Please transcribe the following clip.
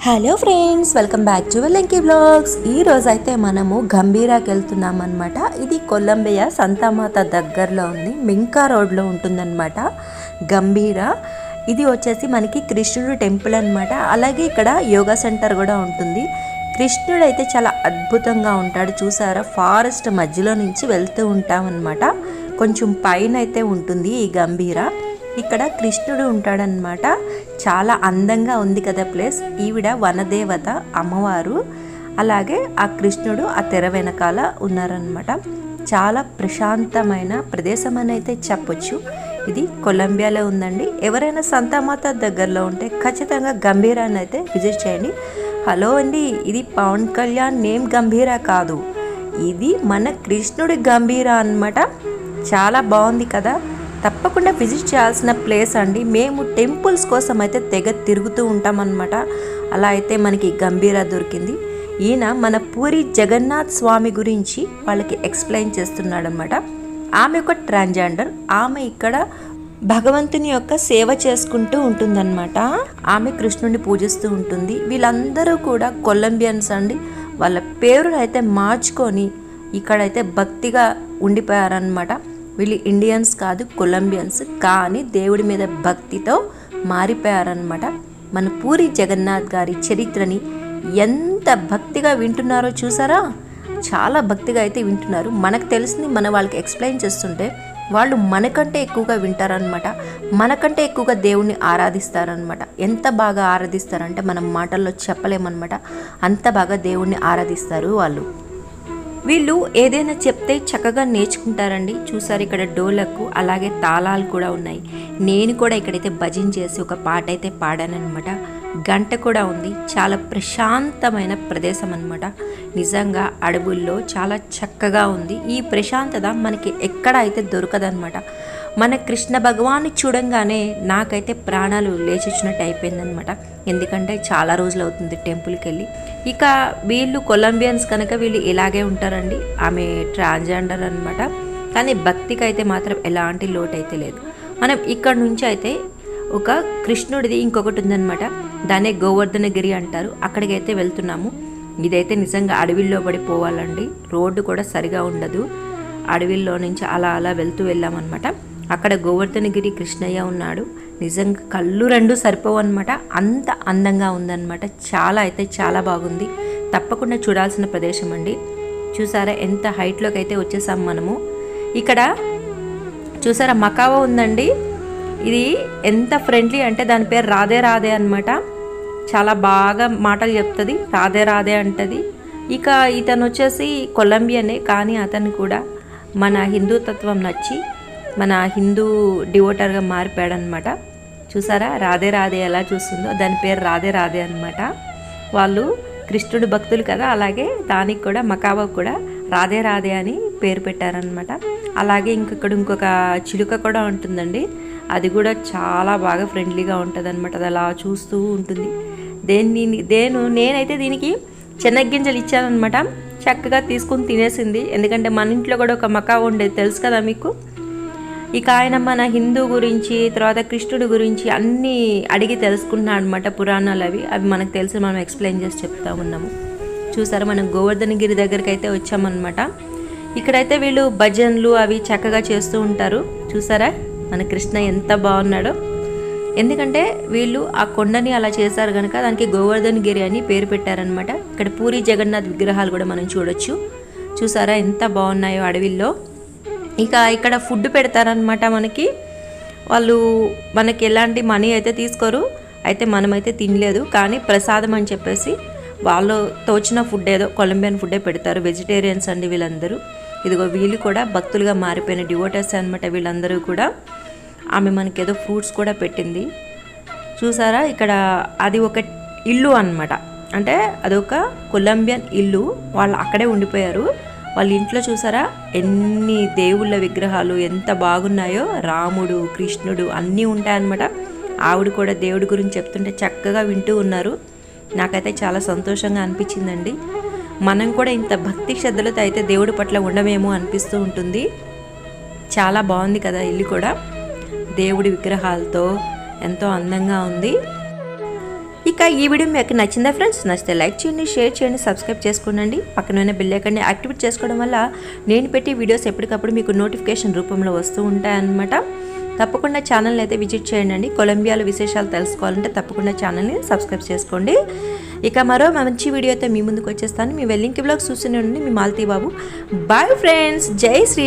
Hello friends, welcome back to Vellanki blogs. ఈ రోజు అయితే మనము గంభీరాకి వెళ్తున్నాం అనమాట. ఇది కొలంబియా సంతామాత దగ్గరలో ఉంది, మింకా రోడ్లో ఉంటుందన్నమాట గంభీరా. ఇది వచ్చేసి మనకి కృష్ణుడు టెంపుల్ అనమాట. అలాగే ఇక్కడ యోగా సెంటర్ కూడా ఉంటుంది. కృష్ణుడు అయితే చాలా అద్భుతంగా ఉంటాడు, చూసారా? ఫారెస్ట్ మధ్యలో నుంచి వెళ్తూ ఉంటామన్నమాట. కొంచెం పైన అయితే ఉంటుంది ఈ గంభీరా. ఇక్కడ కృష్ణుడు ఉంటాడనమాట. చాలా అందంగా ఉంది కదా ప్లేస్. ఈవిడ వనదేవత అమ్మవారు, అలాగే ఆ కృష్ణుడు ఆ తెర వెనకాల ఉన్నారనమాట. చాలా ప్రశాంతమైన ప్రదేశం అని అయితే చెప్పొచ్చు. ఇది కొలంబియాలో ఉందండి. ఎవరైనా సంతామాత దగ్గరలో ఉంటే ఖచ్చితంగా గంభీరాన్ని అయితే విజిట్ చేయండి. హలో అండి, ఇది పవన్ కళ్యాణ్ నేమ్ గంభీరా కాదు, ఇది మన కృష్ణుడి గంభీరా అనమాట. చాలా బాగుంది కదా, తప్పకుండా విజిట్ చేయాల్సిన ప్లేస్ అండి. మేము టెంపుల్స్ కోసం అయితే తెగ తిరుగుతూ ఉంటామన్నమాట. అలా అయితే మనకి గంభీరా దొరికింది. ఈయన మన పూరి జగన్నాథ్ స్వామి గురించి వాళ్ళకి ఎక్స్ప్లెయిన్ చేస్తున్నాడనమాట. ఆమె ఒక ట్రాన్స్జెండర్. ఆమె ఇక్కడ భగవంతుని యొక్క సేవ చేసుకుంటూ ఉంటుందన్నమాట. ఆమె కృష్ణుడిని పూజిస్తూ ఉంటుంది. వీళ్ళందరూ కూడా కొలంబియన్స్ అండి. వాళ్ళ పేరును అయితే మార్చుకొని ఇక్కడైతే భక్తిగా ఉండిపోయారనమాట. వీళ్ళు ఇండియన్స్ కాదు, కొలంబియన్స్, కానీ దేవుడి మీద భక్తితో మారిపోయారనమాట. మన పూరి జగన్నాథ్ గారి చరిత్రని ఎంత భక్తిగా వింటున్నారో చూసారా? చాలా భక్తిగా అయితే వింటున్నారు. మనకు తెలిసింది మన వాళ్ళకి ఎక్స్ప్లెయిన్ చేస్తుంటే వాళ్ళు మనకంటే ఎక్కువగా వింటారనమాట. మనకంటే ఎక్కువగా దేవుణ్ణి ఆరాధిస్తారనమాట. ఎంత బాగా ఆరాధిస్తారంటే మనం మాటల్లో చెప్పలేమన్నమాట. అంత బాగా దేవుణ్ణి ఆరాధిస్తారు వాళ్ళు. వీళ్ళు ఏదైనా చెప్తే చక్కగా నేర్చుకుంటారండి. చూసారు, ఇక్కడ డోలకు అలాగే తాళాలు కూడా ఉన్నాయి. నేను కూడా ఇక్కడైతే భజన చేసి ఒక పాట అయితే పాడానమాట. గంట కూడా ఉంది. చాలా ప్రశాంతమైన ప్రదేశం అనమాట. నిజంగా అడవుల్లో చాలా చక్కగా ఉంది. ఈ ప్రశాంతత మనకి ఎక్కడ అయితే దొరకదనమాట. మన కృష్ణ భగవాన్ని చూడంగానే నాకైతే ప్రాణాలు లేచొచ్చినట్టు అయిపోయిందనమాట. ఎందుకంటే చాలా రోజులు అవుతుంది టెంపుల్కి వెళ్ళి. ఇక వీళ్ళు కొలంబియన్స్ కనుక వీళ్ళు ఇలాగే ఉంటారండి. ఆమె ట్రాన్స్జెండర్ అనమాట. కానీ భక్తికి అయితే మాత్రం ఎలాంటి లోటు అయితే లేదు. మనం ఇక్కడ నుంచి అయితే ఒక కృష్ణుడిది ఇంకొకటి ఉందన్నమాట. దాన్నే గోవర్ధనగిరి అంటారు. అక్కడికైతే వెళ్తున్నాము. ఇదైతే నిజంగా అడవిల్లో పడిపోవాలండి. రోడ్డు కూడా సరిగా ఉండదు. అడవిల్లో నుంచి అలా అలా వెళ్ళామన్నమాట. అక్కడ గోవర్ధనగిరి కృష్ణయ్య ఉన్నాడు. నిజంగా కళ్ళు రెండు సరిపోవు అనమాట. అంత అందంగా ఉందన్నమాట. చాలా అయితే చాలా బాగుంది. తప్పకుండా చూడాల్సిన ప్రదేశం అండి. చూసారా ఎంత హైట్లోకి అయితే వచ్చేసాం మనము. ఇక్కడ చూసారా మకావో ఉందండి. ఇది ఎంత ఫ్రెండ్లీ అంటే దాని పేరు రాధే రాధే అనమాట. చాలా బాగా మాటలు చెప్తుంది, రాధే రాధే అంటది. ఇక ఇతను వచ్చేసి కొలంబియనే, కానీ అతను కూడా మన హిందూతత్వం నచ్చి మన హిందూ డివోటర్గా మారిపోయాడనమాట. చూసారా రాధే రాధే ఎలా చూస్తుందో, దాని పేరు రాధే రాధే అనమాట. వాళ్ళు కృష్ణుడు భక్తులు కదా, అలాగే దానికి కూడా మకావో కూడా రాధే రాధే అని పేరు పెట్టారనమాట. అలాగే ఇంకొక చిలుక కూడా ఉంటుందండి. అది కూడా చాలా బాగా ఫ్రెండ్లీగా ఉంటుంది అనమాట. అది అలా చూస్తూ ఉంటుంది. నేనైతే దీనికి చెనగ్గింజలు ఇచ్చానమాట. చక్కగా తీసుకుని తినేసింది. ఎందుకంటే మన ఇంట్లో కూడా ఒక మకావో ఉండేది, తెలుసు కదా మీకు. ఇక ఆయన మన హిందూ గురించి, తర్వాత కృష్ణుడి గురించి అన్నీ అడిగి తెలుసుకుంటున్నాడు అనమాట. పురాణాలు అవి మనకు తెలిసి మనం ఎక్స్ప్లెయిన్ చేసి చెప్తా ఉన్నాము. చూసారా, మనం గోవర్ధనగిరి దగ్గరికి అయితే వచ్చామన్నమాట. ఇక్కడైతే వీళ్ళు భజనలు అవి చక్కగా చేస్తూ ఉంటారు. చూసారా మన కృష్ణ ఎంత బాగున్నాడో. ఎందుకంటే వీళ్ళు ఆ కొండని అలా చేశారు కనుక దానికి గోవర్ధనగిరి అని పేరు పెట్టారనమాట. ఇక్కడ పూరి జగన్నాథ్ విగ్రహాలు కూడా మనం చూడొచ్చు. చూసారా ఎంత బాగున్నాయో అడవిల్లో. ఇక ఇక్కడ ఫుడ్ పెడతారనమాట మనకి. వాళ్ళు మనకి ఎలాంటి మనీ అయితే తీసుకోరు. అయితే మనమైతే తినలేదు, కానీ ప్రసాదం అని చెప్పేసి వాళ్ళు తోచిన ఫుడ్ ఏదో కొలంబియన్ ఫుడ్డే పెడతారు. వెజిటేరియన్స్ అండి వీళ్ళందరూ. ఇదిగో వీళ్ళు కూడా భక్తులుగా మారిపోయిన డివోటర్స్ అనమాట వీళ్ళందరూ కూడా. ఆమె మనకి ఏదో ఫ్రూట్స్ కూడా పెట్టింది. చూసారా ఇక్కడ అది ఒక ఇల్లు అనమాట. అంటే అదొక కొలంబియన్ ఇల్లు. వాళ్ళు అక్కడే ఉండిపోయారు. వాళ్ళ ఇంట్లో చూసారా ఎన్ని దేవుళ్ళ విగ్రహాలు ఎంత బాగున్నాయో. రాముడు, కృష్ణుడు అన్నీ ఉంటాయన్నమాట. ఆవిడ కూడా దేవుడి గురించి చెప్తుంటే చక్కగా వింటూ ఉన్నారు. నాకైతే చాలా సంతోషంగా అనిపించిందండి. మనం కూడా ఇంత భక్తి శ్రద్ధలతో అయితే దేవుడి పట్ల ఉండమేమో అనిపిస్తూ ఉంటుంది. చాలా బాగుంది కదా ఇల్లు కూడా, దేవుడి విగ్రహాలతో ఎంతో అందంగా ఉంది. ఇక ఇంకా ఈ వీడియో మీకు నచ్చిందా ఫ్రెండ్స్? నచ్చితే లైక్ చేయండి, షేర్ చేయండి, సబ్స్క్రైబ్ చేసుకోండి. పక్కన బెల్ ఐకాన్ని యాక్టివేట్ చేసుకోవడం వల్ల నేను పెట్టే వీడియోస్ ఎప్పటికప్పుడు మీకు నోటిఫికేషన్ రూపంలో వస్తూ ఉంటాయన్నమాట. తప్పకుండా ఛానల్ని అయితే విజిట్ చేయండి. కొలంబియాలో విశేషాలు తెలుసుకోవాలంటే తప్పకుండా ఛానల్ని సబ్స్క్రైబ్ చేసుకోండి. ఇక మరో మంచి వీడియోతో మీ ముందుకు వచ్చేస్తాను. మీ వెల్లింకి బ్లాగ్స్ చూస్తూనే ఉండండి. మీ మాలతీ బాబు. Bye friends. జై శ్రీ